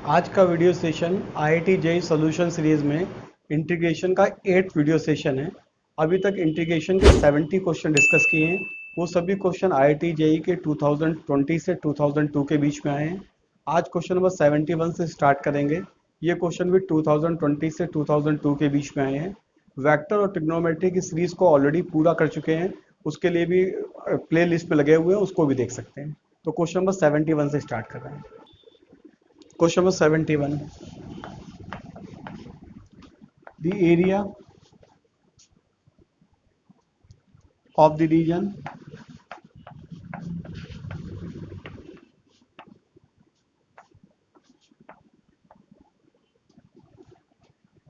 आज का video session IIT JEE solution series में इंटीग्रेशन का 8th वीडियो सेशन है। अभी तक इंटीग्रेशन के 70 क्वेश्चन डिस्कस किए हैं। वो सभी क्वेश्चन IIT जेईई के 2020 से 2002 के बीच में आए हैं। आज क्वेश्चन नंबर 71 से स्टार्ट करेंगे। ये क्वेश्चन भी 2020 से 2002 के बीच में आए हैं। वेक्टर और ट्रिग्नोमेट्री की सीरीज को ऑलरेडी पूरा कर चुके हैं, उसके लिए भी प्ले लिस्ट में लगे हुए हैं, उसको भी देख सकते हैं। तो क्वेश्चन नंबर 71 से स्टार्ट कर रहे हैं। Question number 71. The area of the region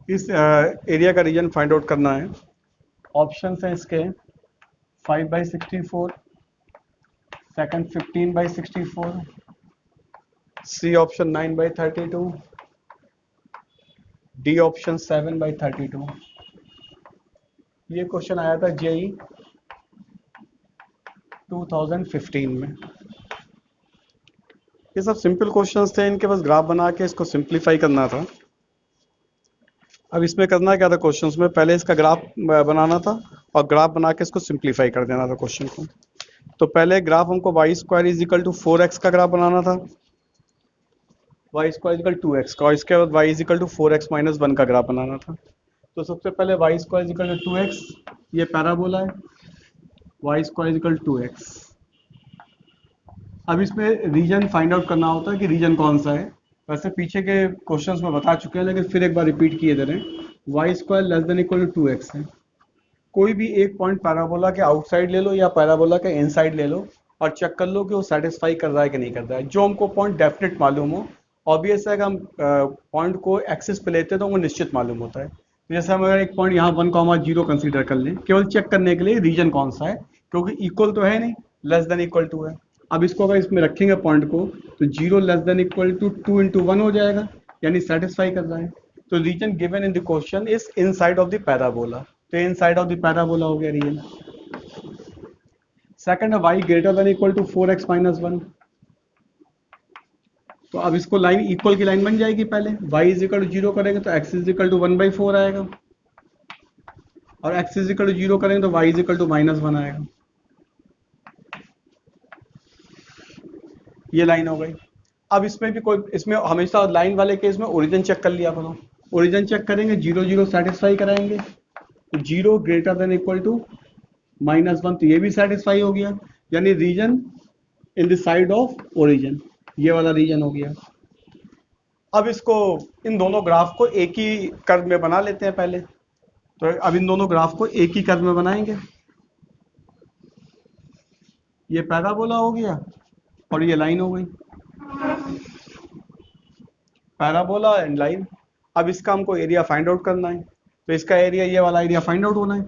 इस एरिया का रीजन फाइंड आउट करना है। ऑप्शन है इसके 5/64, second 15/64, C option 9/32, D option 7/32। ये क्वेश्चन आया था जेईई 2015 में। ये सब सिंपल क्वेश्चंस थे, इनके बस ग्राफ बना के इसको सिंप्लीफाई करना था। अब इसमें करना क्या था, क्वेश्चंस में पहले इसका ग्राफ बनाना था और ग्राफ बना के इसको सिंप्लीफाई कर देना था क्वेश्चन को। तो पहले ग्राफ हमको y² = 4x का ग्राफ बनाना था, y² = 2x का, और इसके बाद y = 4x - 1 का ग्राफ बनाना था। तो सबसे पहले y² = 2x, ये पैराबोला है, y² = 2x। अब इसमें रीजन फाइंड आउट करना होता है कि रीजन कौन सा है। वैसे पीछे के क्वेश्चंस में बता चुके हैं, लेकिन फिर एक बार रिपीट किए दे रहे हैं। y² ≤ 2x है। कोई भी एक पॉइंट पैराबोला के आउटसाइड ले लो या पैराबोला के इनसाइड ले लो और चेक कर लो कि वो सेटिस्फाई कर रहा है कि नहीं कर रहा है। जो हमको पॉइंट डेफिनेट मालूम हो, ऑब्वियस है कि हम पॉइंट को एक्सिस पे लेते हैं तो वो निश्चित मालूम होता है। जैसे हम अगर एक पॉइंट यहाँ 1,0 कंसीडर कर लें, केवल चेक करने के लिए रीजन कौन सा है, क्योंकि इक्वल तो है नहीं, <= 2 है। अब इसको अगर इसमें रखेंगे पॉइंट को, तो 0 <= 2 × 1 हो जाएगा, यानी सेटिस्फाई कर रहा है। तो region given in the question is inside of the parabola, तो इनसाइड ऑफ द पैराबोला हो गया रीजन। सेकंड है y > 4x - 1। तो अब इसको लाइन इक्वल की लाइन बन जाएगी। पहले y = 0 करेंगे तो x = 1/4 आएगा, और x = 0 करेंगे तो y = -1 आएगा। ये लाइन हो गई। अब इसमें भी कोई, इसमें हमेशा लाइन वाले केस में ओरिजिन चेक कर लिया करो। ओरिजिन चेक करेंगे, 0 0 सेटिस्फाई कराएंगे, तो 0 <= -1, तो ये भी सेटिस्फाई हो गया, यानी region in the side of origin, ये वाला रीजन हो गया। अब इसको, इन दोनों ग्राफ को एक ही कर्व में बना लेते हैं पहले। तो अब इन दोनों ग्राफ को एक ही कर्व में बनाएंगे। ये पैराबोला हो गया और ये लाइन हो गई, पैराबोला एंड लाइन। अब इसका हमको एरिया फाइंड आउट करना है, तो इसका एरिया, ये वाला एरिया फाइंड आउट होना है।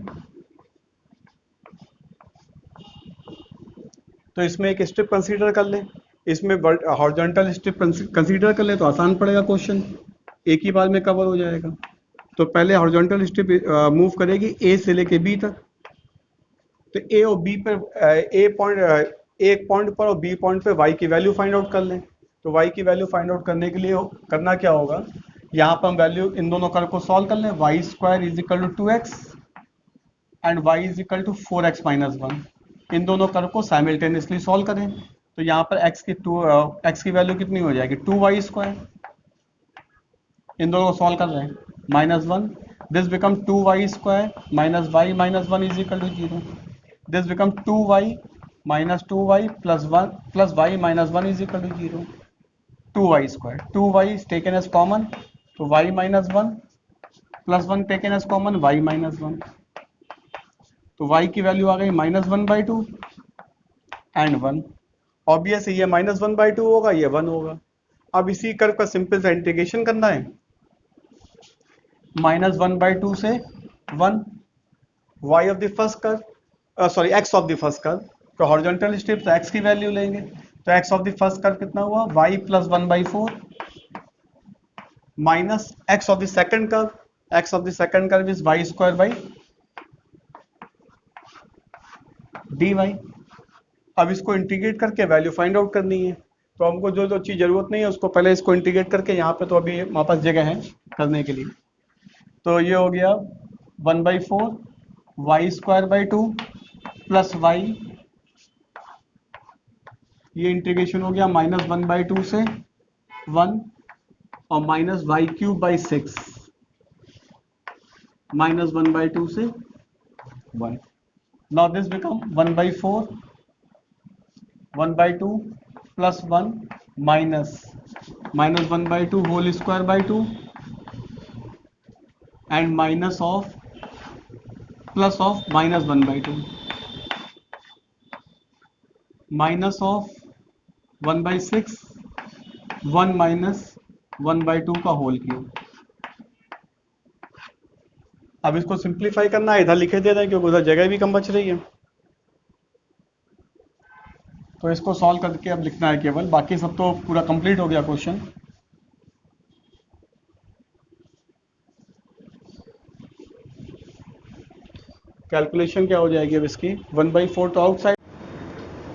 तो इसमें एक स्ट्रिप कंसीडर कर लें, इसमें हॉरिजॉन्टल स्ट्रिप कंसीडर कर ले तो आसान पड़ेगा, क्वेश्चन एक ही बार में कवर हो जाएगा। तो पहले हॉरिजॉन्टल स्ट्रिप मूव करेगी A से लेके B तक। तो A और B पर एक पॉइंट पर और B पॉइंट पे y की वैल्यू फाइंड आउट कर लें। तो y की वैल्यू फाइंड आउट करने के लिए करना क्या होगा, यहाँ पर हम वैल्यू इन दोनों कर्व को सॉल्व कर लें। y² = 2x and y = 4x - 1। इन दोनों कर्व को साइमल्टेनियसली सॉल्व करें, तो यहाँ पर x की वैल्यू कितनी हो जाएगी, 2y²। इन दोनों को सॉल्व कर रहे हैं, -1, this become 2y² - y - 1 = 0। This become 2y - 2y + 1 + y - 1 = 0। 2y², 2y is taken as common, तो y - 1 + 1 taken as common, y - 1। तो y की वैल्यू आ गई -1/2 एंड 1। ऑब्वियस ये -1/2 होगा, ये 1 होगा। अब इसी कर्व का सिंपल सा इंटीग्रेशन करना है, -1/2 से 1, y of the first curve, sorry x of the first curve. तो हॉरिजॉन्टल स्ट्रिप तो x की वैल्यू लेंगे, तो x of the first curve कितना हुआ, y + 1/4 minus x of the second curve, x of the second curve is y² dy। अब इसको integrate करके वैल्यू फाइंड आउट करनी है। तो हमको जो जो चीज़ ज़रूरत नहीं है उसको पहले इसको इंटीग्रेट करके यहाँ पे तो अभी हमारे पास जगह है करने के लिए। तो ये हो गया 1/4 y² 2 प्लस y, ये इंटीग्रेशन हो गया -1/2 से 1 और -y³ 6 -1/2 से 1। Now this become 1/4 1/2 plus 1 minus -1/2 whole square by 2 and minus of plus of -1/2 minus of 1/6 1 minus 1/2 का होल क्यूब। अब इसको सिंप्लीफाई करना है, इधर लिखे दे रहे हैं क्योंकि उधर जगह भी कम बच रही है। तो इसको सॉल्व करके अब लिखना है केवल, बाकी सब तो पूरा कंप्लीट हो गया क्वेश्चन। कैलकुलेशन क्या हो जाएगी अब इसकी 1/4 तो आउटसाइड।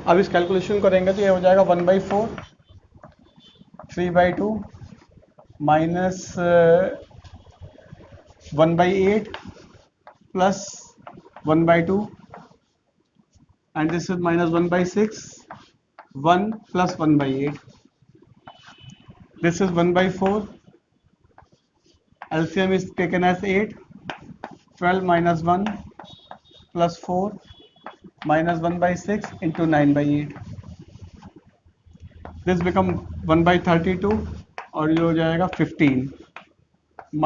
अब इस कैलकुलेशन करेंगे तो ये हो जाएगा 1/4 3/2 minus 1/8 plus 1/2 and this is minus 1/6 1 plus 1/8. This is 1/4, LCM is taken as 8, 12 minus 1 plus 4 minus 1/6 into 9/8. This become 1/32 और ये हो जाएगा 15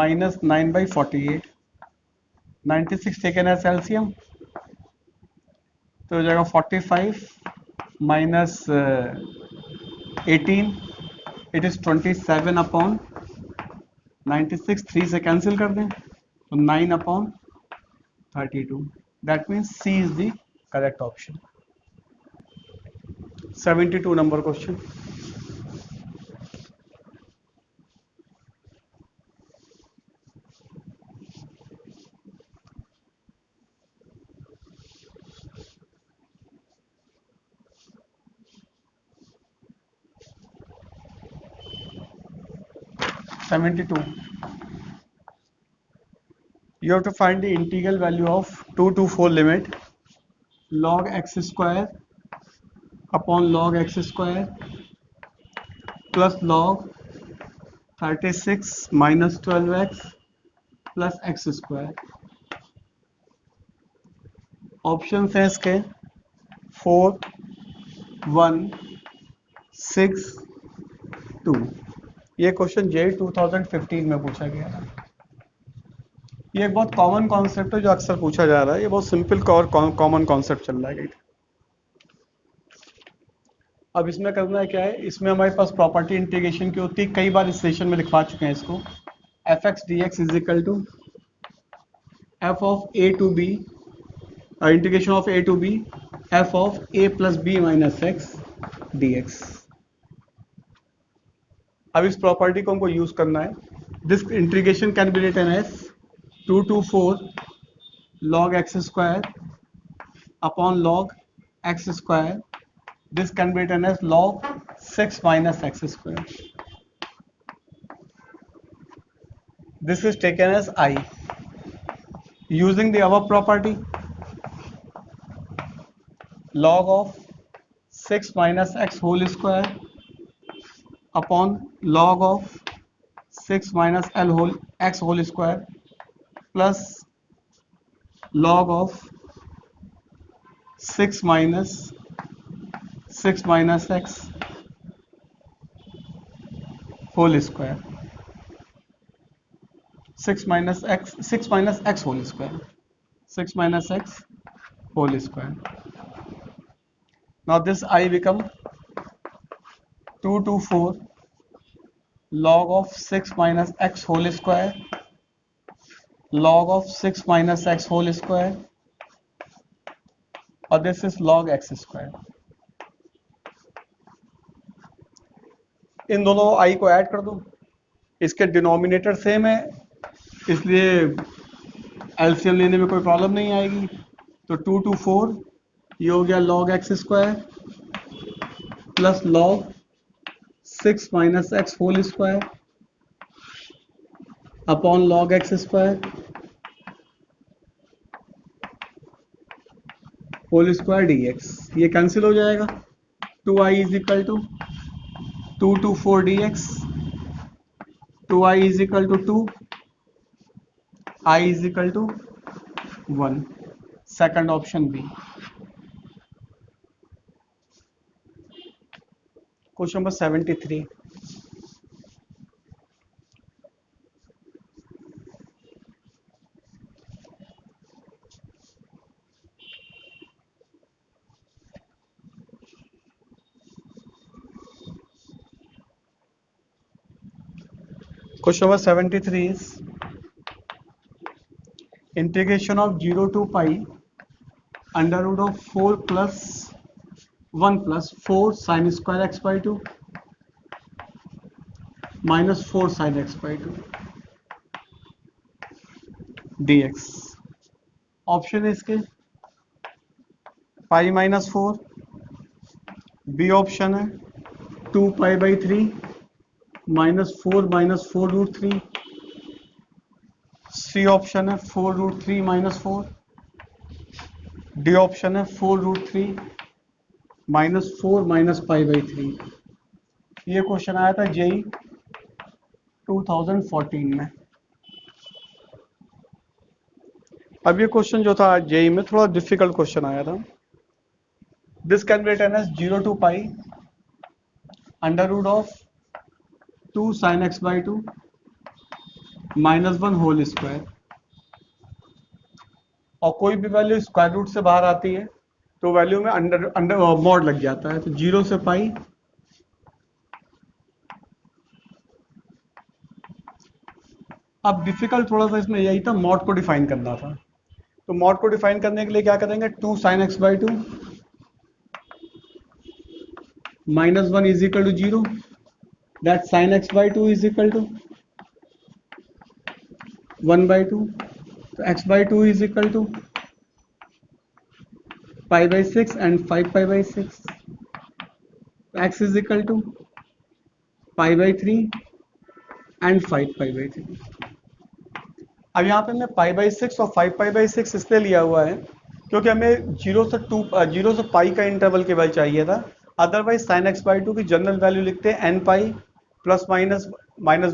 minus 9/48. 96 taken as LCM तो हो जाएगा 45 minus 18, it is 27 upon 96, 3 से कैंसिल कर दें तो 9 upon 32. That means C is the correct option. 72 number question. You have to find the integral value of 2 to 4 limit log x square upon log x square plus log 36 minus 12x plus x square. Option है इसके 4 1 6 2। ये question JEE 2015 में पूछा गया था। ये एक बहुत कॉमन कॉन्सेप्ट है जो अक्सर पूछा जा रहा है। ये बहुत सिंपल और कॉमन कॉन्सेप्ट चल रहा है। अब इसमें करना है क्या है, इसमें हमारे पास प्रॉपर्टी इंटीग्रेशन की होती है, कई बार इस सेशन में लिखवा चुके हैं इसको। fx dx is equal to f of a to b, integration of a to b f of a plus b minus x dx। अब इस प्रॉपर्टी को हमको यूज करना है। This integration can be written as 2 to 4 log x square upon log x square. This can be written as log 6 minus x square. This is taken as I. Using the above property, log of 6 minus x whole square upon log of 6 minus x whole square plus log of 6 minus x whole square, 6 minus x whole square, 6 minus x whole square. Now this I become 2 to 4 log of 6 minus x whole square log of 6 minus x whole square और this is log x square. इन दोनों i को add कर दो, इसके denominator same है इसलिए LCM लेने में कोई प्रॉब्लम नहीं आएगी। तो 2 to 4 ये हो गया log x square plus log 6 minus x whole square upon log x square whole square d x. ये कैंसिल हो जाएगा। 2i is equal to 2 to 4 dx, 2i is equal to 2, I is equal to 1. Second option B. Question number 73. Question number 73 is integration of 0 to pi under root of 4 plus 1 plus 4 sin square x by 2 minus 4 sin x by 2 dx। Option है इसके pi minus 4, B option है 2 pi by 3 minus 4 root 3, C option है 4 root 3 minus 4, D option है 4 root 3 minus 4 minus pi by 3। ये question आया था JEE 2014 में। अब ये क्वेश्चन जो था जेई में थोड़ा डिफिकल्ट क्वेश्चन आया था। This can be written as 0 to pi under root of 2 sine x by 2 minus 1 whole square, और कोई भी वैल्यू स्क्वायर रूट से बाहर आती है तो वैल्यू में अंडर मॉड लग जाता है। तो 0 से पाई अब डिफिकल्ट थोड़ा सा इसमें यही था, मॉड को डिफाइन करना था। तो मॉड को डिफाइन करने के लिए क्या करेंगे, 2 sine x by 2 minus 1 is equal to 0, that sine x by 2 is equal to 1 by 2, तो x by 2 is equal to pi by 6 and 5 pi by 6, x is equal to pi by 3 and 5 pi by 3। अब यहाँ पे मैं पाई by 6 और 5 pi by 6 इसलिए लिया हुआ है क्योंकि हमें 0 से पाई का इंटरवल केवल चाहिए था। अदरवाइज साइन एक्स बाई 2 की जनरल वैल्यू लिखते हैं n pi plus minus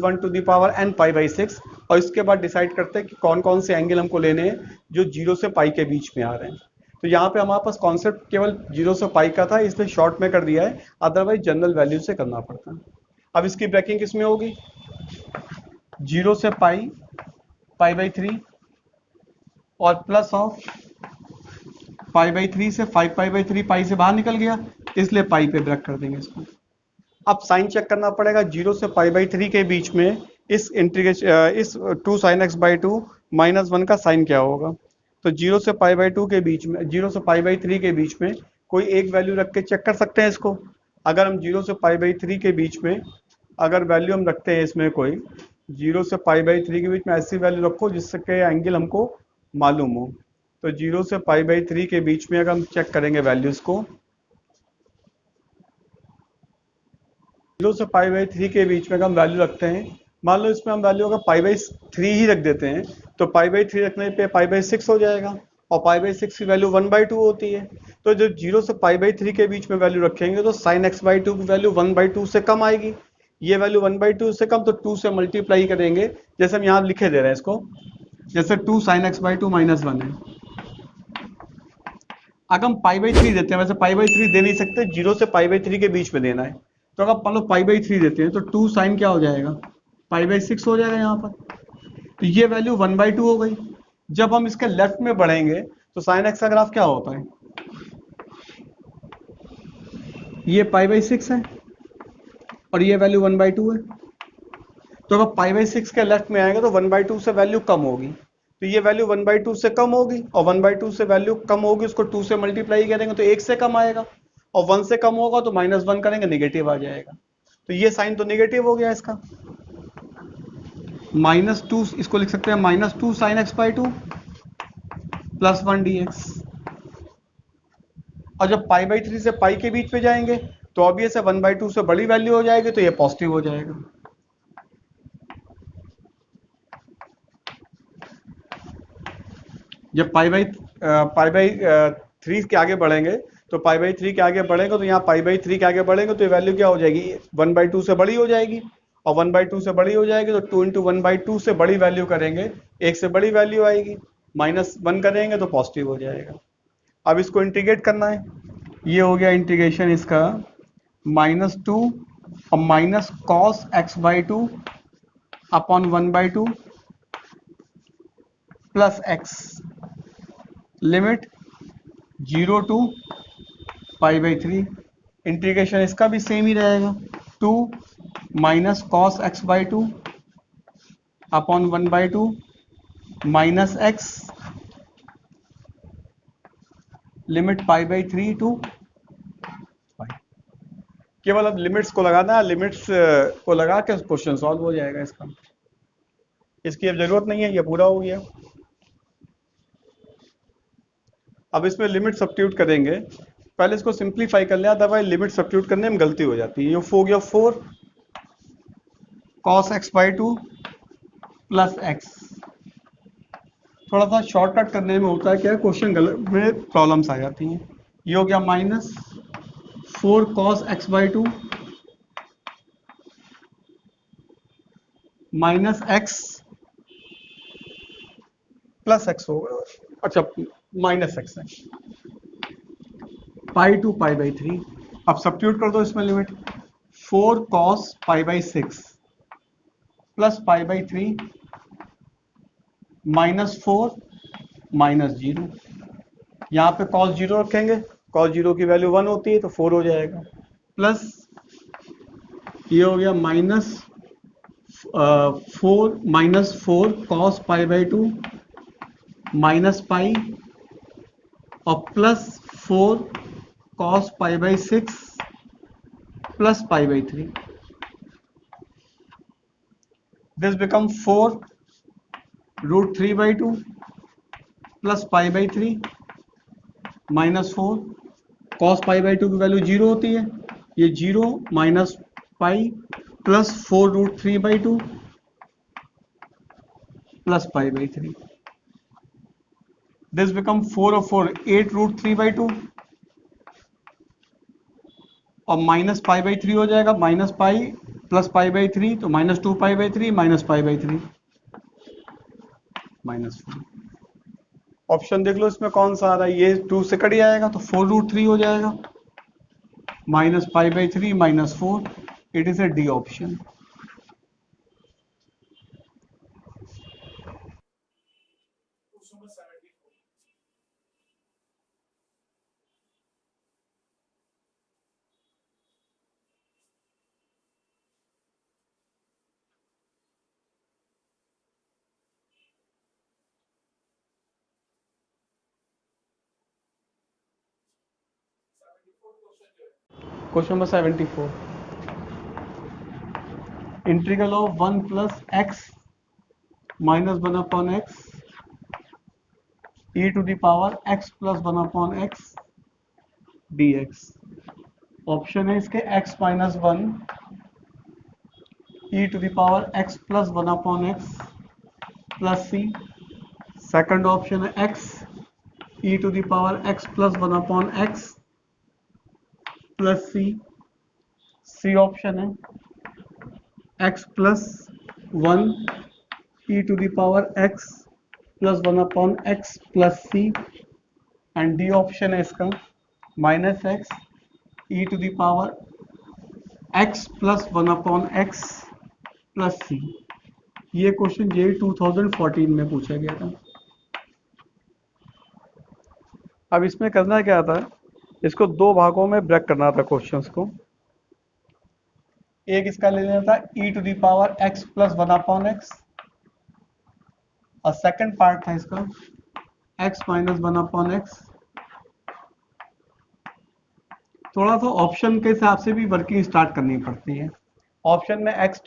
1 to the power n pi by 6, और इसके बाद डिसाइड करते हैं कि कौन कौन से एंगल हमको लेने हैं जो 0 से पाई के बीच में आ रहे हैं। तो यहाँ पे हमारे पास कॉन्सेप्ट केवल 0 से पाई का था, इसलिए शॉर्ट में कर दिया है, अदरवाइज जनरल वैल्यू से करना पड़ता है। अब इसकी ब्रेकिंग किसमें होगी, 0 से पाई पाई बाई 3 और प्लस ऑफ पाई बाई 3 से 5 पाई बाई 3 पाई से बाहर निकल गया, इसलिए पाई पे ब्रेक कर देंगे इसको। अब साइन चेक करना पड़ेगा, 0 से पाई बाई 3 के बीच में इस इंटीग्रेशन इस 2 साइन एक्स बाई 2 माइनस 1 का साइन क्या होगा। तो 0 से पाई बाई 2 के बीच में, 0 से पाई बाई 3 के बीच में कोई एक वैल्यू रख के चेक कर सकते हैं इसको। अगर हम 0 से पाई बाई 3 के बीच में अगर वैल्यू हम रखते हैं इसमें कोई 0 से पाई बाई 3 के बीच में ऐसी वैल्यू रखो जिससे कि एंगल हमको मालूम हो। तो 0 से पाई बाई 3 के बीच में अगर हम चेक करेंगे वैल्यूज को, 0 से पाई बाई 3 के बीच में अगर हम वैल्यू रखते हैं, मान लो इसमें हम वैल्यू अगर पाई बाई 3 ही रख देते हैं तो पाई बाई 3 रखने पे पाई बाई 6 हो जाएगा, और पाई बाई 6 की वैल्यू 1 बाई 2 होती है। तो जब 0 से पाई बाई 3 के बीच में वैल्यू रखेंगे तो साइन एक्स बाई 2 की वैल्यू 1 बाई 2 से कम आएगी। ये वैल्यू 1 बाई 2 से कम, तो 2 से मल्टीप्लाई करेंगे, जैसे हम यहाँ लिखे दे रहे हैं इसको, जैसे 2 साइन एक्स बाई 2 माइनस 1 है। अगर हम पाई बाई 3 देते हैं, वैसे पाई बाई 3 दे नहीं सकते, 0 से पाई बाई 3 के बीच में देना है, तो अगर मान लो पाई बाई 3 देते हैं तो 2 साइन क्या हो जाएगा, पाई बाई 6 हो जाएगा यहाँ पर। तो ये वैल्यू 1 बाई 2 हो गई। जब हम इसके लेफ्ट में बढ़ेंगे तो साइन एक्स का ग्राफ क्या होता है, ये पाई बाई 6 है और ये वैल्यू 1 बाई 2 है। तो अगर पाई बाई 6 के लेफ्ट में आएगा तो 1 बाई 2 से वैल्यू कम होगी, तो ये वैल्यू 1 बाई 2 से कम होगी, और 1 बाई 2 से वैल्यू कम होगी, उसको 2 से मल्टीप्लाई करेंगे तो 1 से कम आएगा, और 1 से कम होगा तो माइनस 1 करेंगे निगेटिव आ जाएगा। तो ये साइन तो निगेटिव हो गया इसका, -2 इसको लिख सकते हैं -2 साइन एक्स बाई 2 +1 dx। और जब पाई बाई 3 से पाई के बीच में जाएंगे तो ऑब्वियस है 1/2 से बड़ी वैल्यू हो जाएगी तो ये पॉजिटिव हो जाएगा। जब पाई बाई 3 के आगे बढ़ेंगे तो पाई/3 के आगे बढ़ेंगे तो यहाँ पाई/3 के आगे बढ़ेंगे तो ये वैल्यू क्या हो जाएगी, 1/2 से बड़ी हो जाएगी, और 1/2 से बड़ी हो जाएगी तो 2 × 1/2 से बड़ी वैल्यू करेंगे, एक से बड़ी वैल्यू आएगी, -1 करेंगे तो पॉजिटिव हो जाएगा। अब इसको इंटीग्रेट करना है, ये हो गया इंटीग्रेशन इसका, -2 और minus cos x/2 upon 1/2 plus x, limit 0 to pi. Integration इसका भी सेम ही रहेगा, 2 minus cos x/2 upon 1/2 minus x, limit pi to pi. केवल अब लिमिट्स को लगाना है, लिमिट्स को लगा के क्वेश्चन सॉल्व हो जाएगा इसका, इसकी अब जरूरत नहीं है, ये पूरा हो गया। अब इसमें लिमिट सब्स्टिट्यूट करेंगे, पहले इसको सिंप्लीफाई कर लिया, अदरवाइज लिमिट सब्स्टिट्यूट करने में गलती हो जाती है। ये हो गया 4 cos x/2 प्लस x। थोड़ा सा शॉर्टकट करने में होता है क्या, क्वेश्चन गलत में प्रॉब्लम्स आ जाती हैं। ये हो गया -4 cos x/2 minus x plus x होगा, अच्छा माइनस x है, पाई टू पाई/3। अब सब्स्टिट्यूट कर दो इसमें लिमिट, 4 cos π/6 प्लस पाई/3 -4 -0। यहाँ पे cos 0 रखेंगे, cos 0 की वैल्यू 1 होती है तो 4 हो जाएगा, प्लस ये हो गया -4 cos π/2 माइनस पाई और plus 4 cos π/6 plus pi. This become 4 √3/2 plus pi -4 cos π/2 की वैल्यू 0 होती है, ये 0 minus pi plus 4 √3/2 plus pi. This become 4 और 4 8 √3/2 और माइनस पाई/3 हो जाएगा, माइनस पाई प्लस पाई/3 तो -2 पाई/3 माइनस पाई/3 -4। ऑप्शन देख लो इसमें कौन सा आ रहा है, ये 2 से कट जाएगा तो 4 √3 हो जाएगा, minus pi -4, it is a D option. Question number 74, integral of 1 plus x minus 1 upon x e to the power x plus 1 upon x dx। Option है इसके x minus 1 e to the power x plus 1 upon x plus c। Second option है x e to the power x plus 1 upon x plus c। C option है x plus 1 e to the power x plus 1 upon x plus c। And D option है इसका -x e to the power x plus 1 upon x plus c। ये question J 2014 में पूछा गया था। अब इसमें करना क्या था, इसको दो भागों में ब्रेक करना था क्वेश्चंस को। एक इसका ले लेना था e to the power x plus 1 upon x, और सेकंड पार्ट था इसका x माइनस 1 अपॉन x। थोड़ा सा ऑप्शन के हिसाब से भी वर्किंग स्टार्ट करनी पड़ती है। ऑप्शन में x e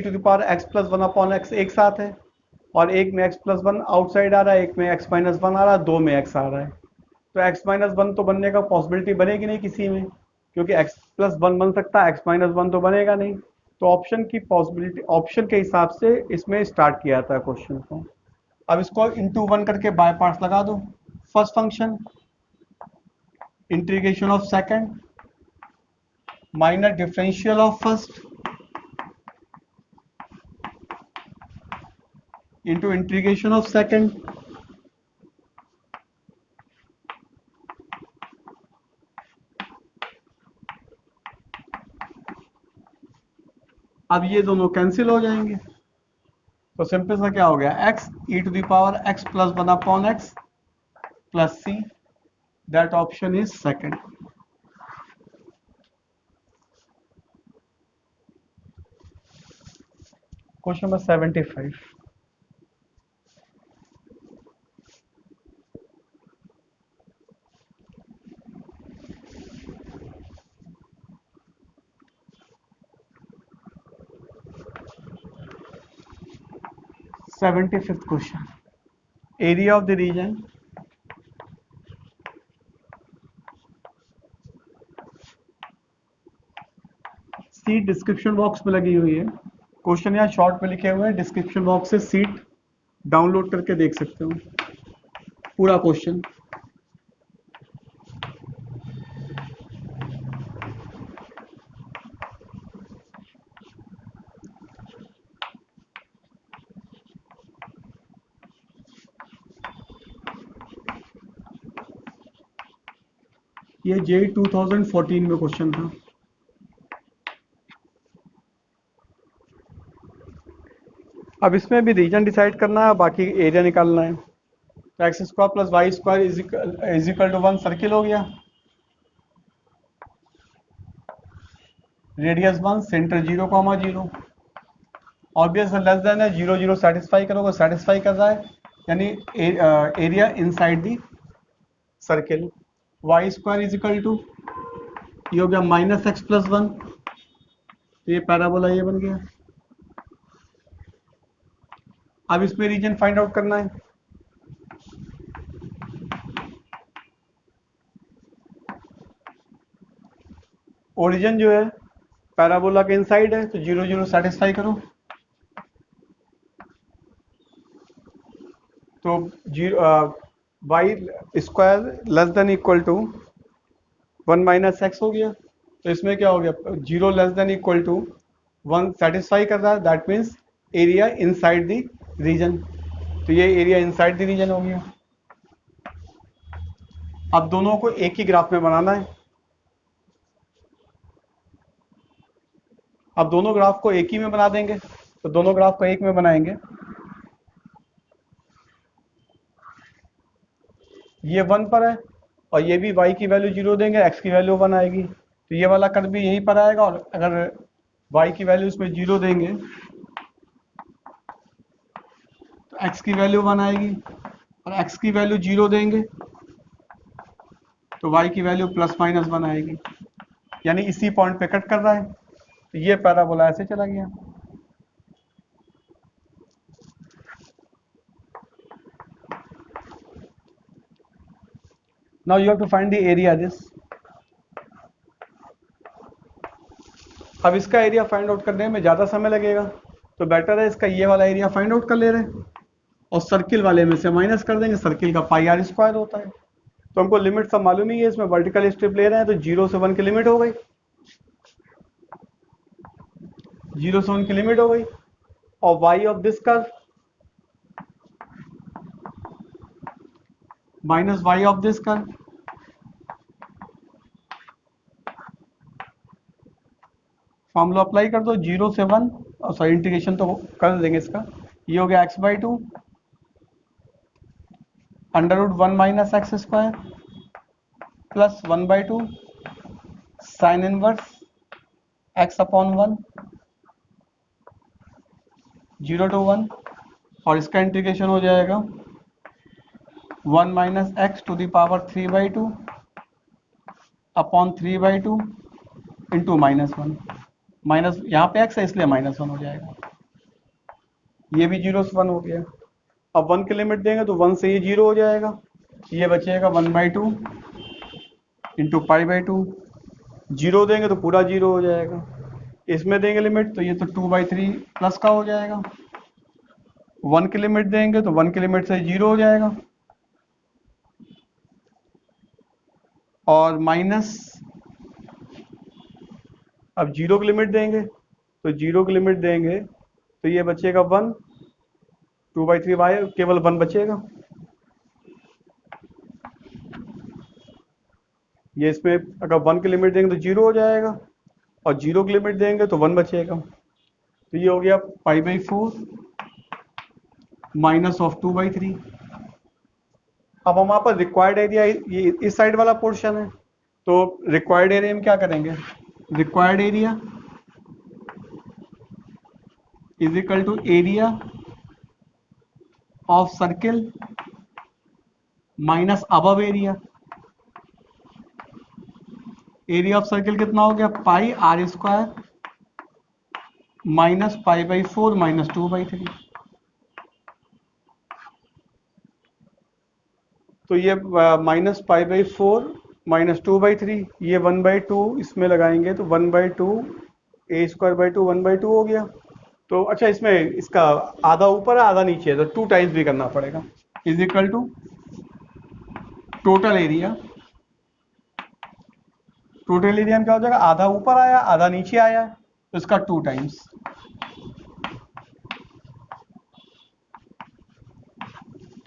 to the power x plus 1 upon x एक साथ है, और एक में x प्लस 1 आउटसाइड आ रहा है, एक में x माइनस 1 आ रहा है, दो में x आ रहा है। तो x माइनस 1 तो बनने का पॉसिबिलिटी बनेगी नहीं किसी में, क्योंकि x प्लस वन बन सकता है, x माइनस वन तो बनेगा नहीं। तो ऑप्शन की पॉसिबिलिटी, ऑप्शन के हिसाब से इसमें स्टार्ट किया जाता है क्वेश्चन को। अब इसको इंटू वन करके बाय पार्ट्स लगा दो। First function integration of second minus differential of first into integration of second अब ये दोनों कैंसिल हो जाएंगे, तो सिंपल सा क्या हो गया, x e to the power x plus one upon x plus c, that option is second. Question number 75। Seventy fifth question, area of the region see the description box में लगी हुई है। क्वेश्चन यहाँ शॉर्ट में लिखे हुए हैं, डिस्क्रिप्शन बॉक्स से सीट डाउनलोड करके देख सकते हो पूरा क्वेश्चन। ये JEE 2014 में क्वेश्चन था। अब इसमें भी रीजन डिसाइड करना है, बाकी एरिया निकालना है। तो x square plus y square is equal to one, circle हो गया, radius one, centre 0,0, obvious less than है, 0 0 सेटिस्फाई करोगे, सेटिस्फाई कर रहा है, यानी area inside the circle. Y square is equal to, ये हो गया माइनस एक्स प्लस वन, तो ये पैराबोला ये बन गया। अब इसमें रीजन फाइंड आउट करना है। ओरिजिन जो है पैराबोला के इनसाइड है, तो 0 0 सेटिस्फाई करो, तो y square less than equal to one minus x हो गया। तो इसमें क्या हो गया, 0 less than equal to one satisfy कर रहा है, that means area inside the region, तो ये एरिया इनसाइड द रीजन हो गया। अब दोनों को एक ही ग्राफ में बनाना है। अब दोनों ग्राफ को एक ही में बना देंगे, तो दोनों ग्राफ को एक में बनाएंगे। ये 1 पर है और ये भी y की वैल्यू 0 देंगे, x की वैल्यू 1 आएगी, तो ये वाला कर्व भी यहीं पर आएगा। और अगर y की वैल्यू इसमें 0 देंगे तो x की वैल्यू 1 आएगी, और x की वैल्यू 0 देंगे तो y की वैल्यू प्लस माइनस 1 आएगी, यानी इसी पॉइंट पे कट कर रहा है। तो ये पैराबोला ऐसे चला गया। Now you have to find the area this. अब इसका एरिया फाइंड आउट करने में ज़्यादा समय लगेगा, तो बेटर है इसका ये वाला एरिया फाइंड आउट कर ले रहे हैं और सर्किल वाले में से माइनस कर देंगे। सर्किल का पाई आर स्क्वायर होता है, तो हमको लिमिट सब मालूम ही है। इसमें वर्टिकल स्ट्रिप ले रहे हैं, तो 0 से 1 की लिमिट हो गई, 0 से 1 की लिमिट हो गई। और y of this curve minus y of this curve, formula apply कर दो, 0 से 1, और सॉरी इंटीग्रेशन तो कर देंगे इसका। ये हो गया x/2 under root 1 minus x square plus 1/2 sine inverse x upon 1, 0 to 1, और इसका इंटीग्रेशन हो जाएगा 1 minus x to the power 3/2 upon 3/2 into -1, minus यहाँ पे x है इसलिए -1 हो जाएगा। ये भी 0 से 1 हो गया। अब 1 की लिमिट देंगे तो 1 से ये 0 हो जाएगा, ये बचेगा 1/2 इंटू पाई/2 जीरो देंगे तो पूरा जीरो हो जाएगा, इसमें देंगे लिमिट तो ये तो 2/3 प्लस का हो जाएगा, 1 की लिमिट देंगे तो 1 की लिमिट से जीरो हो जाएगा, और माइनस, अब जीरो की लिमिट देंगे तो जीरो की लिमिट देंगे तो ये बचेगा 1, 2/3 वाई केवल 1 बचेगा, ये इसमें अगर 1 की लिमिट देंगे तो जीरो हो जाएगा, और जीरो की लिमिट देंगे तो 1 बचेगा, तो ये हो गया π/4 माइनस ऑफ 2/3। अब हम वहाँ पर रिक्वायर्ड एरिया, ये इस साइड वाला पोर्शन है, तो रिक्वायर्ड एरिया में क्या करेंगे, required area is equal to area of circle minus above area. Area of circle कितना हो गया, πr² माइनस π/4 माइनस 2/3। तो ये माइनस π/4 माइनस 2/3, ये 1/2 इसमें लगाएंगे तो 1/2 a²/2 1/2 हो गया। तो अच्छा, इसमें इसका आधा ऊपर है आधा नीचे है, तो 2 टाइम्स भी करना पड़ेगा, is equal to total area. Total area में क्या हो जाएगा, आधा ऊपर आया आधा नीचे आया, तो इसका 2 टाइम्स,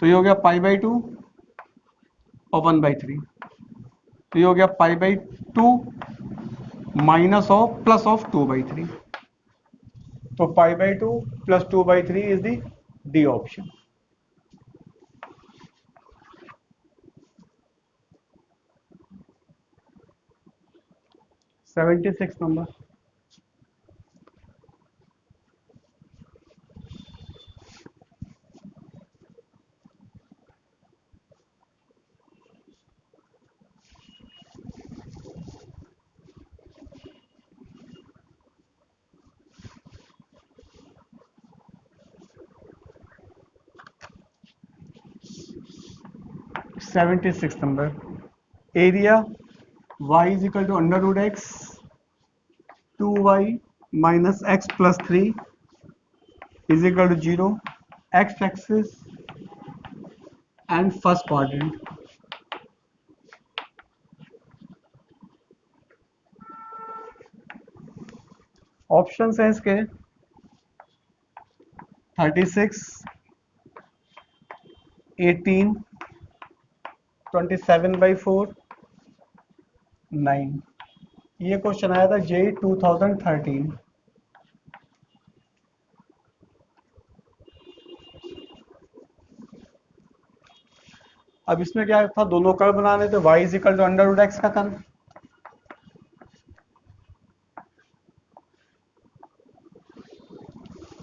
तो ये हो गया π/2 और 1/3, तो ये हो गया π/2 माइनस ऑफ प्लस ऑफ 2/3, तो π/2 plus 2/3 is the D option. Seventy six number. Seventy six number, area y is equal to √x 2y minus x plus 3 is equal to 0, x axis and first quadrant. Option है इसके 36, 18, 27/4, 9। ये question आया था JEE 2013। अब इसमें क्या था, दोनों कर्व बनाने थे, y is equal to √x का कर्व,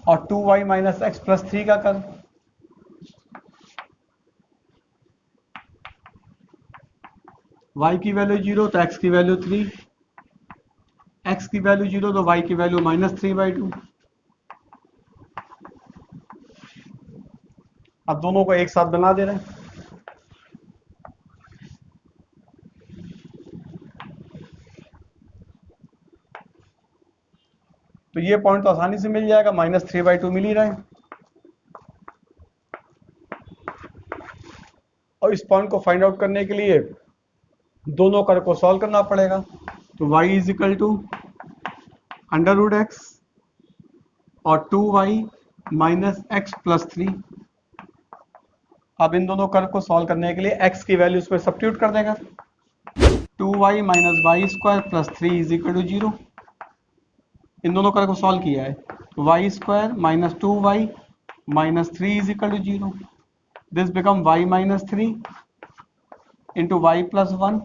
और 2y माइनस एक्स प्लस 3 का कर्व। y की वैल्यू 0 तो x की वैल्यू 3, x की वैल्यू 0 तो y की वैल्यू -3/2। अब दोनों को एक साथ बना दे रहे हैं, तो ये पॉइंट तो आसानी से मिल जाएगा, -3/2 मिल ही रहा है, और इस पॉइंट को फाइंड आउट करने के लिए दोनों कर्व को सॉल्व करना पड़ेगा, तो y is equal to √x और 2y माइनस एक्स प्लस 3। अब इन दोनों कर्व को सॉल्व करने के लिए x की वैल्यू उसमें सब्स्टिट्यूट कर देगा, 2y minus y² plus 3 is equal to 0। इन दोनों कर्व को सॉल्व किया है, y² minus 2y minus 3 is equal to 0। This become y minus 3 into y plus 1।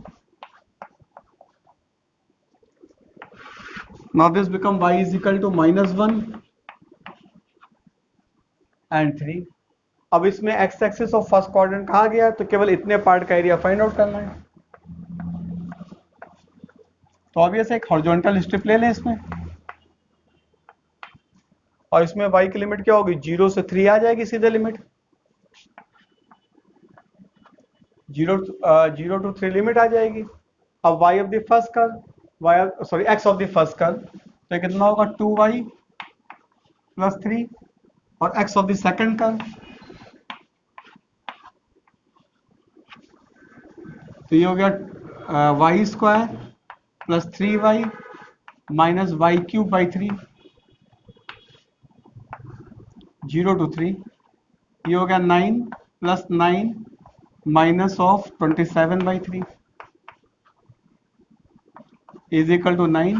Now this become y is equal to -1 and 3। अब इसमें x axis of first quadrant कहाँ गया, तो केवल इतने पार्ट का एरिया फाइंड आउट करना है। तो ऑब्वियस एक हॉरिजॉन्टल स्ट्रिप ले लें इसमें, और इसमें y की लिमिट क्या होगी, 0 से 3 आ जाएगी सीधे लिमिट, 0 to 3 लिमिट आ जाएगी। अब y of the first curve y sorry x of the first curve, तो ये कितना होगा 2y प्लस 3, और x of the second curve, तो ये हो गया y square plus 3y minus y cube by 3, 0 to 3, ये हो गया 9 plus 9 minus of 27/3 is equal to 9.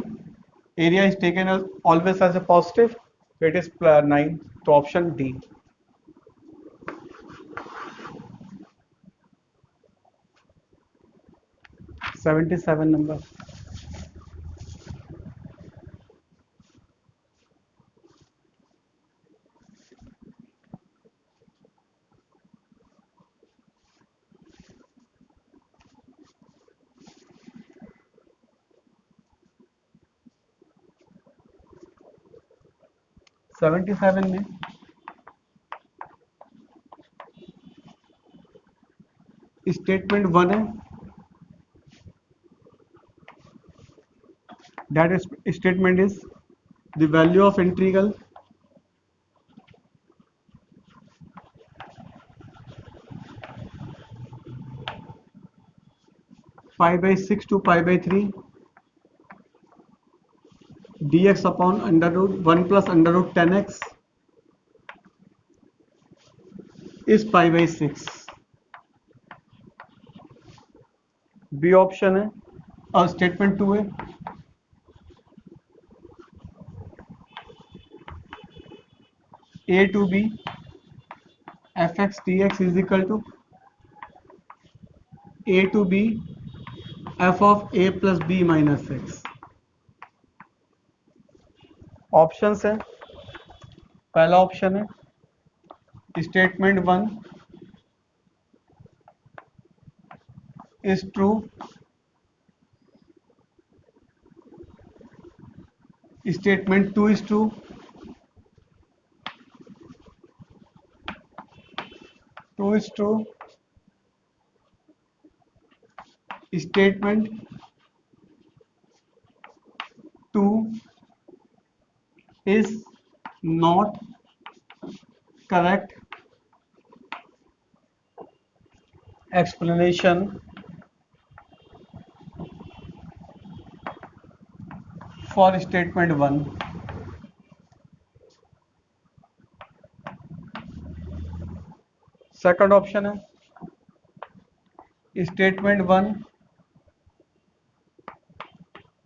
Area is taken as always as a positive, so it is 9. तो option D. 77 number. Seven में statement 1 है, that is statement is the value of integral pi/6 to pi/3 dx upon under root 1 plus under root 10x is pi/6. B option है, और statement 2 है a to b fx dx is equal to a to b f of a plus b minus x. Options है, पहला option है statement 1 is true, statement 2 is true, statement 2 is not correct, explanation for statement 1. Second option है statement 1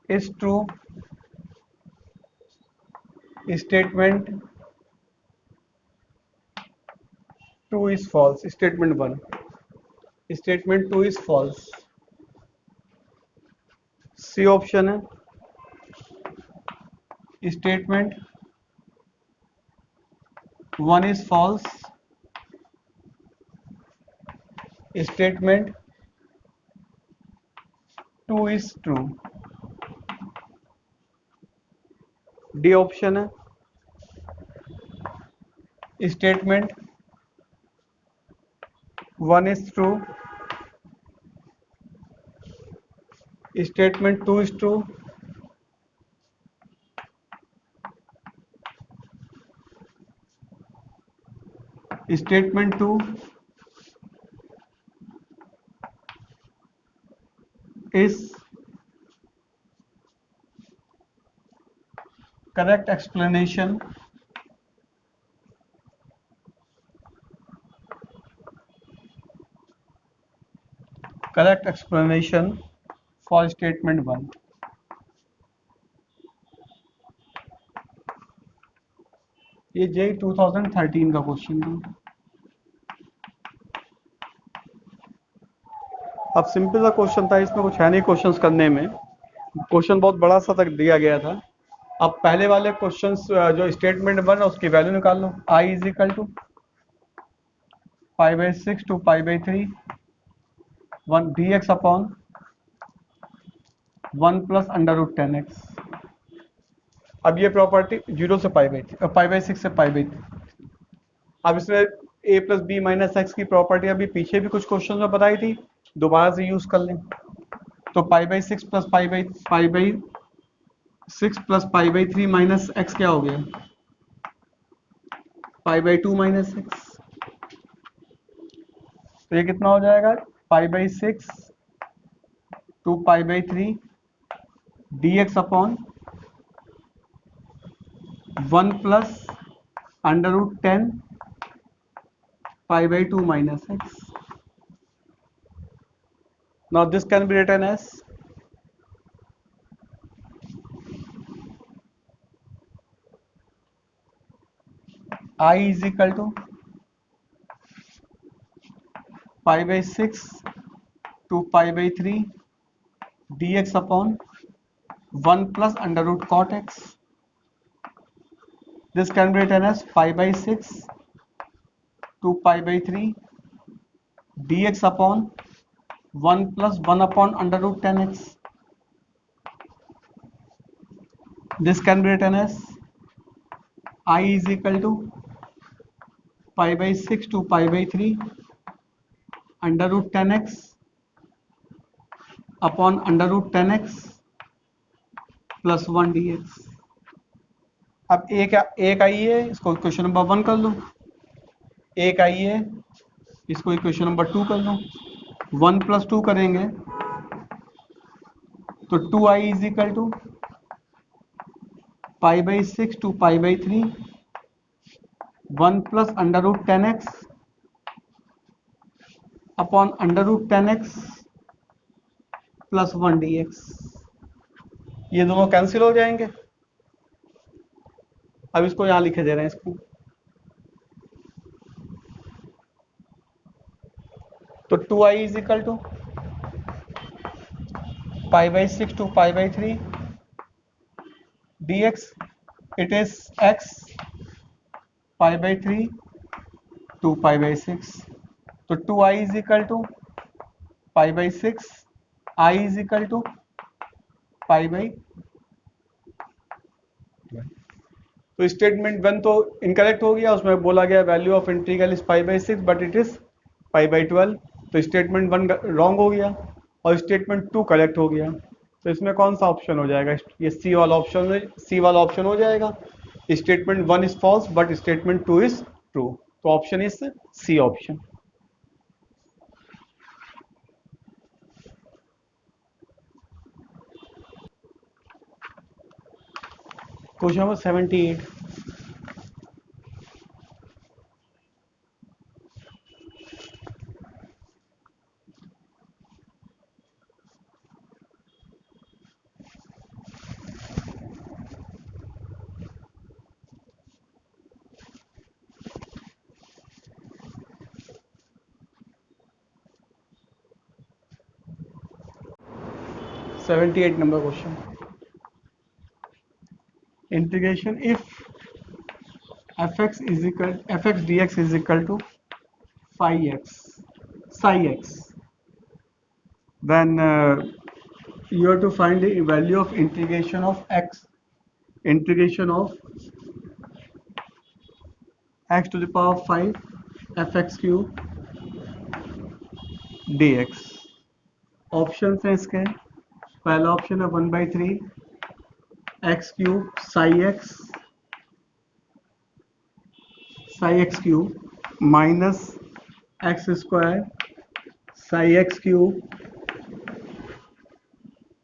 is true, statement 2 is false. Statement 1, statement 2 is false. C option है statement 1 is false, statement 2 is true. D option है statement 1 is true, statement 2 is true, statement 2 is correct explanation for statement 1. ये जे 2013 का question था. अब simple सा question था, इसमें कुछ है नहीं क्वेश्चंस करने में, क्वेश्चन बहुत बड़ा सा तक दिया गया था. अब पहले वाले क्वेश्चंस जो स्टेटमेंट 1 है उसकी वैल्यू निकाल लो. i is equal to pi/6 to pi/3 1 dx upon 1 plus under root 10x. अब ये प्रॉपर्टी 0 से pi/6 से pi/3. अब इसमें a plus b minus x की प्रॉपर्टी अभी पीछे भी कुछ क्वेश्चन में बताई थी, दोबारा से यूज कर लें. तो pi by six plus pi by six plus pi by three minus x क्या हो गया, pi by two minus x. तो ये कितना हो जाएगा, pi by six two pi by three d x upon one plus under root ten pi by two minus x. Now this can be written as I is equal to pi by 6 to pi by 3 dx upon 1 plus under root cot x. This can be written as pi by 6 to pi by 3 dx upon 1 plus 1 upon under root 10x. This can be written as I is equal to pi by 6 to pi by 3 under root 10x upon under root 10x plus 1 dx. अब एक आई है, इसको equation number 1 कर लो, एक आई है, इसको equation number 2 कर लो। 1 plus 2 करेंगे तो 2i is equal to pi by six two pi by three 1 plus under root 10x upon under root 10x plus 1 dx। ये दोनों कैंसिल हो जाएंगे। अब इसको यहां लिखे दे रहे हैं इसको, तो 2i is equal to pi by six two pi by three dx, it is x pi by three two pi by six. तो 2i is equal to pi by six, i is equal to pi by. तो statement 1 तो incorrect हो गया, उसमें बोला गया value of integral is pi by six but it is pi by 12। तो statement 1 wrong हो गया और स्टेटमेंट 2 करेक्ट हो गया। तो इसमें कौन सा ऑप्शन हो जाएगा, ये सी वाला ऑप्शन हो जाएगा। Statement 1 is false but statement 2 is true. तो option is C option. Question number 78। Number question, integration if fx dx is equal to psi x, then you have to find the value of integration of x to the power 5 fx cube dx। Option है इसके, पहला option है 1/3 x cube psi x cube minus x square psi x cube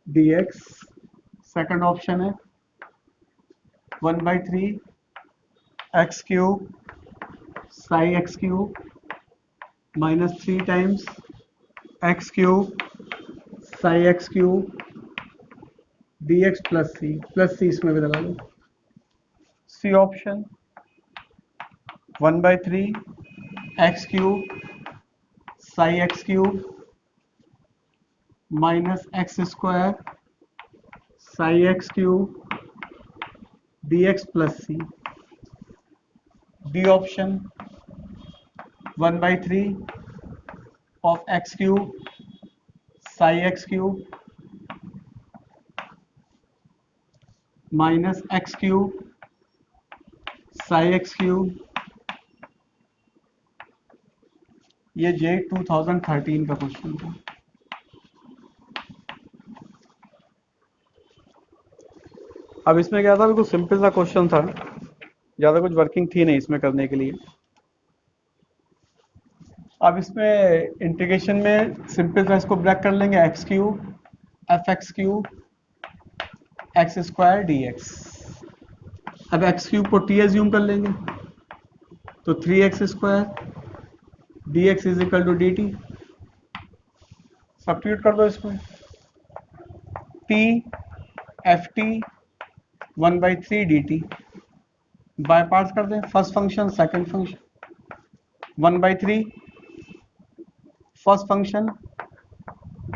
dx। Second option है 1/3 x cube psi x cube minus 3 times x cube psi x cube dx plus C इसमें भी लगा लो। C option 1/3 x cube psi x cube minus x square psi x cube dx plus C. D option 1/3 of x cube psi x cube minus x cube psi x cube। ये जे 2013 का question था। अब इसमें क्या था, बिल्कुल simple सा question था, ज़्यादा कुछ वर्किंग थी नहीं इसमें करने के लिए। अब इसमें इंटीग्रेशन में सिंपल सा इसको ब्रेक कर लेंगे, x cube f x cube x square d x. अब एक्स क्यूब को टी एज्यूम कर लेंगे, तो 3x square d x is equal to d t. Substitute कर दो इसमें, t f t 1/3 d t. By parts कर दें, first function second function 1/3 first function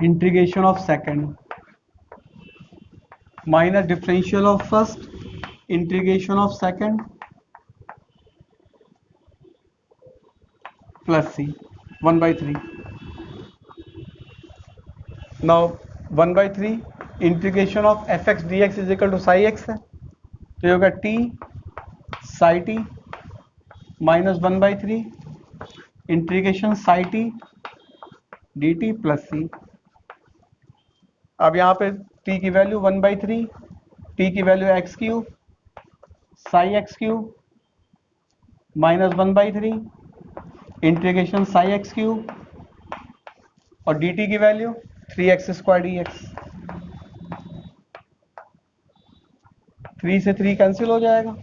integration of second minus differential of first integration of second plus c 1/3। Now 1/3 integration of F x D x is equal to psi x है, तो ये होगा t psi t minus 1/3 integration psi t d t plus C. अब यहाँ पे t की value 1/3, t की value x cube psi x cube minus 1/3 integration psi x cube और dt की वैल्यू 3x स्क्वायर dx। 3 से 3 कैंसिल हो जाएगा,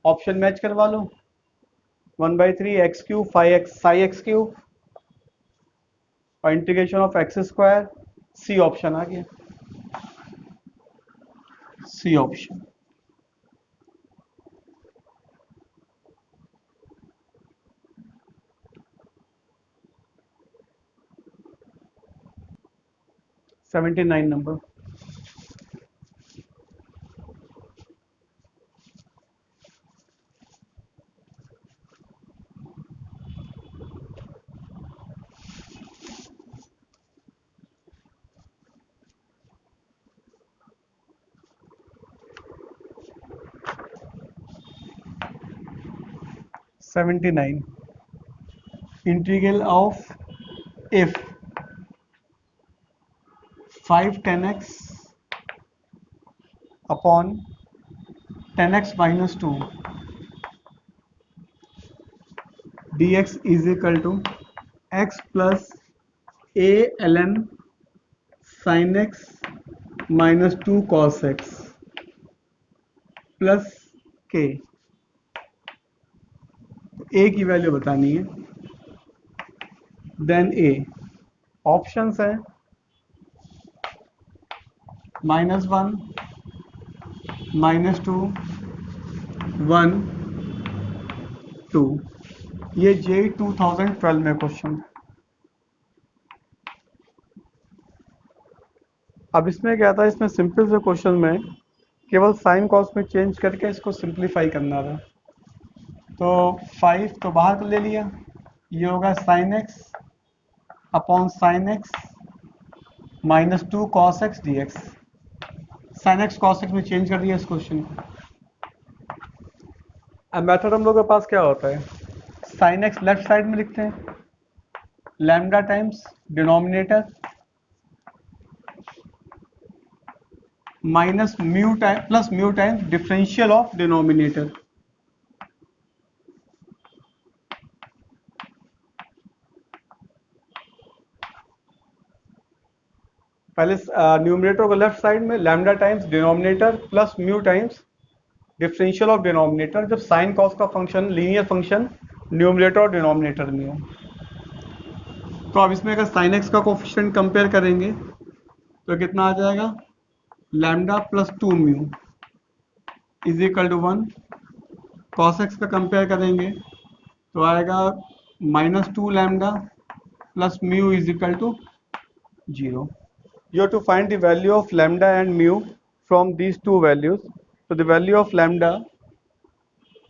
ऑप्शन मैच करवा लो, 1/3 x cube psi x cube और integration of x square, C option आ गया, C option. Seventy 79 number. Seventy 79 integral of if 5 10x upon 10x minus 2 dx is equal to x plus a ln sin x minus 2 cos x plus k। a की value बतानी है, then a options है -1 -2 1 2। ये JEE 2012 में question. अब इसमें क्या था, इसमें सिंपल से क्वेश्चन में केवल साइन कॉस में चेंज करके इसको सिंप्लीफाई करना था। तो 5 तो बाहर ले लिया, ये होगा sign x upon sine x minus 2 cos x D x. Sine x cos x में चेंज कर दिया इस क्वेश्चन को। अब मेथड हम लोग के पास क्या होता है, साइन एक्स लेफ्ट साइड में लिखते हैं, lambda times denominator minus mu time plus mu times differential of denominator. पहले न्यूमरेटर को लेफ्ट साइड में lambda times denominator plus mu times differential of denominator, जब साइन कॉस का फंक्शन लीनियर फंक्शन न्यूमरेटर और denominator में हो। तो अब इसमें अगर साइन एक्स का कोफिशिएंट कंपेयर करेंगे तो कितना आ जाएगा, lambda plus 2 mu is equal to 1। Cos x का कंपेयर करेंगे तो आएगा -2 lambda plus mu is equal to 0। You have to find the value of lambda and mu from these two values. So the value of lambda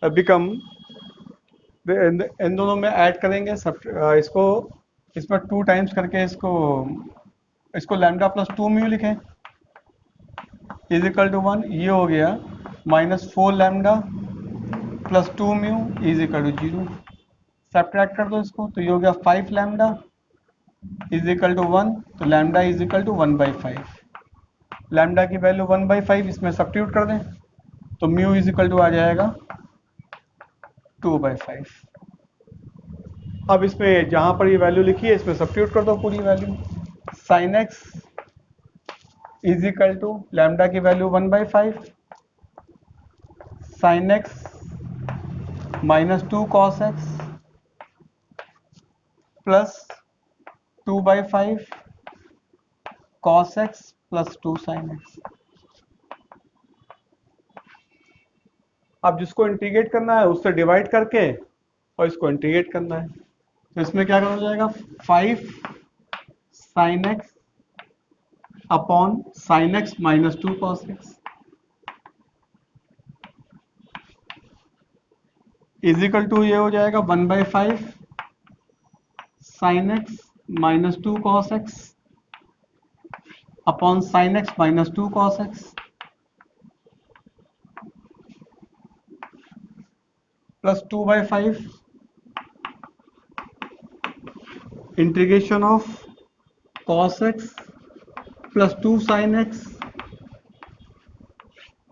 become, इन दोनों में add करेंगे सब, इसको इसमें 2 टाइम्स करके इसको लैम्डा प्लस 2 म्यू लिखें is equal to 1। ये हो गया -4 lambda plus 2 mu is equal to 0। Subtract कर दो इसको, तो ये हो गया 5 लैम्डा इज इक्वल टू 1, तो lambda is equal to 1/5। Lambda की वैल्यू 1/5 इसमें सब्स्टिट्यूट कर दें तो म्यू इज इक्वल टू आ जाएगा 2/5। अब इसमें जहां पर ये वैल्यू लिखी है इसमें सब्स्टिट्यूट कर दो पूरी value. Sine x is equal to lambda की value 1/5 sine x -2 cos x plus 2/5 cos x plus 2 sine x. अब जिसको इंटीग्रेट करना है उससे डिवाइड करके और इसको इंटीग्रेट करना है तो इसमें क्या करना जाएगा 5 sine x upon sine x -2 cos x is equal to ये हो जाएगा 1/5 sine x -2 cos x upon sine x -2 cos x plus 2/5 integration of cos x plus 2 sin x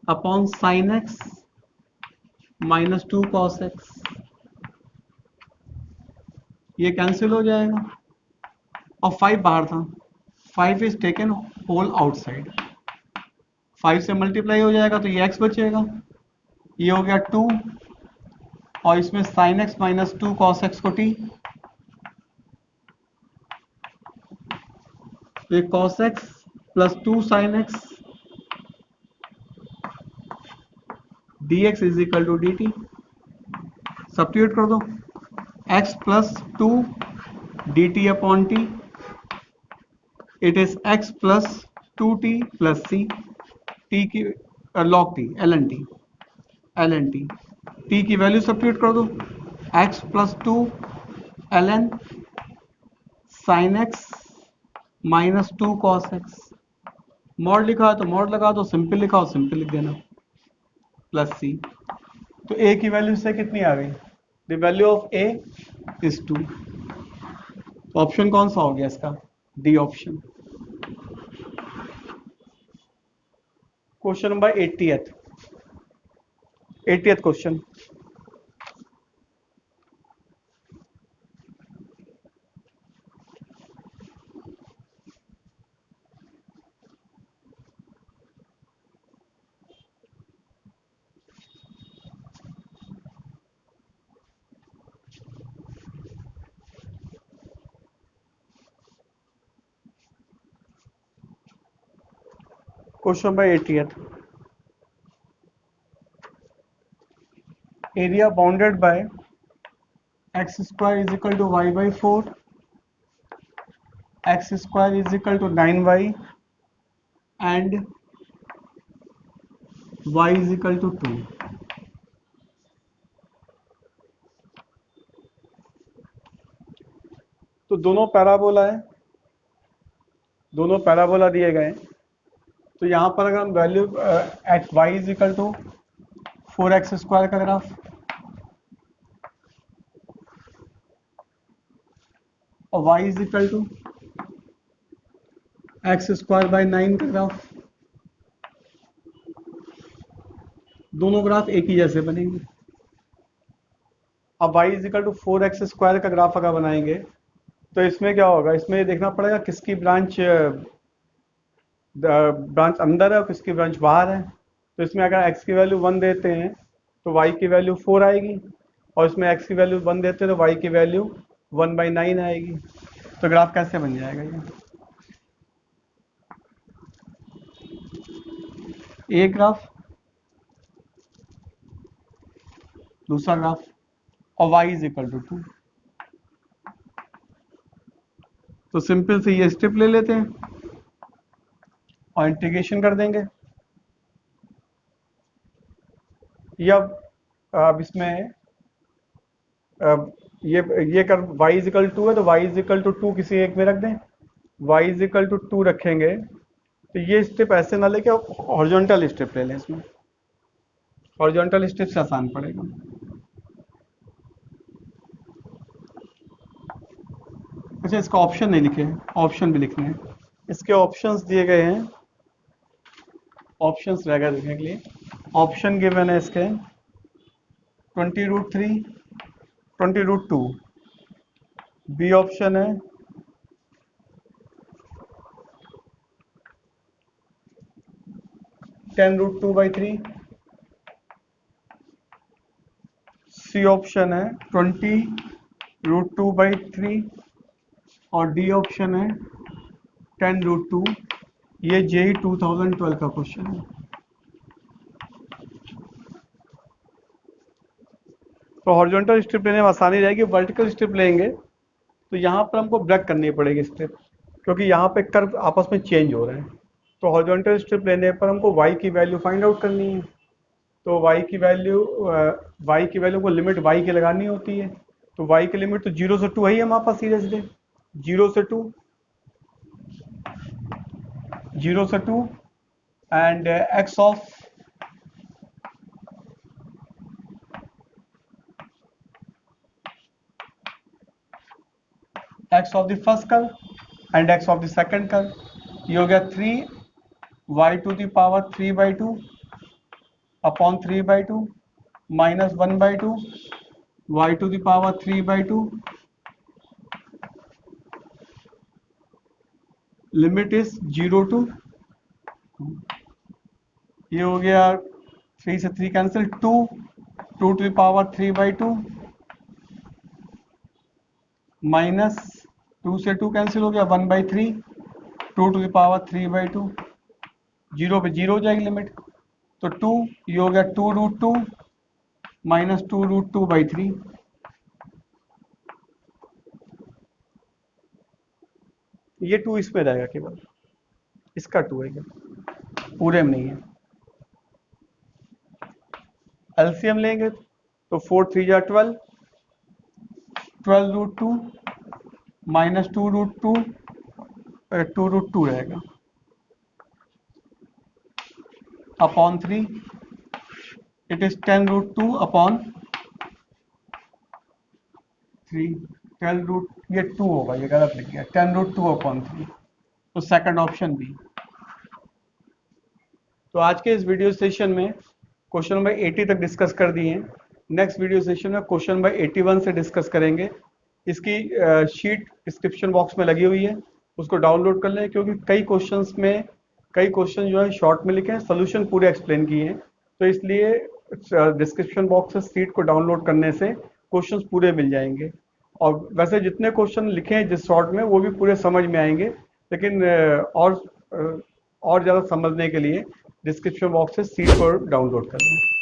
upon sin x -2 cos x। ये cancel हो जाएगा और 5 बाहर था 5 is taken whole outside 5 से मल्टीप्लाई हो जाएगा तो ये x बचेगा ये हो गया 2 और इसमें sin x -2 cos x को t तो ये cos x plus 2 sin x dx is equal to dt substitute कर दो x plus 2 dt upon t it is x plus 2t plus c t की log t ln t t की value substitute कर दो x plus 2 ln sin x -2 cos x mod लिखा है तो mod लगा दो सिंपल लिखा हो सिंपल लिख देना प्लस सी तो a की वैल्यू से कितनी आ गई the value of a is 2 option कौन सा हो गया इसका D option. Question number 80th question question number 80th area bounded by x square is equal to y/4 x square is equal to 9y and y is equal to 2। तो दोनों parabola है दोनों parabola दिए गए तो यहाँ पर अगर हम value at y is equal to 4x square का ग्राफ और y is equal to x square by 9 का ग्राफ दोनों ग्राफ एक ही जैसे बनेंगे। अब y is equal to 4x square का ग्राफ अगर बनाएंगे तो इसमें क्या होगा इसमें देखना पड़ेगा किसकी ब्रांच अंदर है और किसकी ब्रांच बाहर है तो इसमें अगर x की वैल्यू 1 देते हैं तो y की वैल्यू 4 आएगी और इसमें x की वैल्यू 1 देते हैं तो y की वैल्यू 1/9 आएगी तो ग्राफ कैसे बन जाएगा ये एक ग्राफ दूसरा ग्राफ और y इज इक्वल टू 2 तो सिंपल से ये स्टेप ले लेते हैं और इंटीग्रेशन कर देंगे या अब इसमें ये कर y इज इक्वल टू है तो y इज इक्वल टू 2 किसी एक में रख दें y इज इक्वल टू 2 रखेंगे तो ये स्टेप ऐसे ना लेके हॉरिजॉन्टल स्टेप ले लें इसमें हॉरिजॉन्टल स्टेप से आसान पड़ेगा। अच्छा इसका ऑप्शन नहीं लिखे ऑप्शन भी लिखने हैं इसके ऑप्शंस दिए गए हैं ऑप्शंस रह गए देखने के लिए। ऑप्शन गिवन है इसके 20√3, 20√2। बी ऑप्शन है 10√2/3। सी ऑप्शन है 20√2/3 और डी ऑप्शन है 10√2। ये जेई 2012 का क्वेश्चन है। तो हॉरिजॉन्टल स्ट्रिप लेने में आसानी रहेगी। वर्टिकल स्ट्रिप लेंगे तो यहाँ पर हमको ब्रेक करनी पड़ेगी स्ट्रिप, क्योंकि यहाँ पे कर्व आपस में चेंज हो रहे हैं। तो हॉरिजॉन्टल स्ट्रिप लेने पर हमको y की वैल्यू फाइंड आउट करनी है। तो y की वैल्यू को लिमिट y की लगानी होती है। तो y की लिमिट तो 0 से 2 है ही हमारे पास सीरियसली, 0 से 2, 0 से 2 and x of the first curve and x of the second curve. ये हो गया 3y⁵ upon 3/2 minus 1/2 y⁵ limit is 0 to, ये हो गया 3 से 3 कैंसिल, 2 माइनस 2 से 2 कैंसिल हो गया 1/3 2 0 पे 0 हो जाएगी लिमिट। तो 2 ये हो गया 2√2 माइनस 2√2/3। ये 2 इसमें रहेगा, केवल इसका 2 है, क्या पूरे में नहीं है। एलसीएम लेंगे तो 4 3 जा 12, 12√2 माइनस 2√2 2√2 रहेगा अपॉन 3, इट इज 10√2 अपॉन 3। 10 ये 2 होगा, ये गलत लिख गया, 10√2 अपॉन 3। तो सेकंड ऑप्शन बी। तो आज के इस वीडियो सेशन में क्वेश्चन नंबर 80 तक डिस्कस कर दिए हैं। नेक्स्ट वीडियो सेशन में क्वेश्चन नंबर 81 से डिस्कस करेंगे। इसकी शीट डिस्क्रिप्शन बॉक्स में लगी हुई है, उसको डाउनलोड कर लें, क्योंकि कई क्वेश्चन जो है शॉर्ट में लिखे हैं, सोल्यूशन पूरे एक्सप्लेन किए हैं। तो इसलिए डिस्क्रिप्शन बॉक्स से शीट को डाउनलोड करने से क्वेश्चंस पूरे मिल जाएंगे। और वैसे जितने क्वेश्चन लिखे हैं जिस शॉर्ट में, वो भी पूरे समझ में आएंगे, लेकिन और ज़्यादा समझने के लिए डिस्क्रिप्शन बॉक्स से शीट को डाउनलोड कर लें।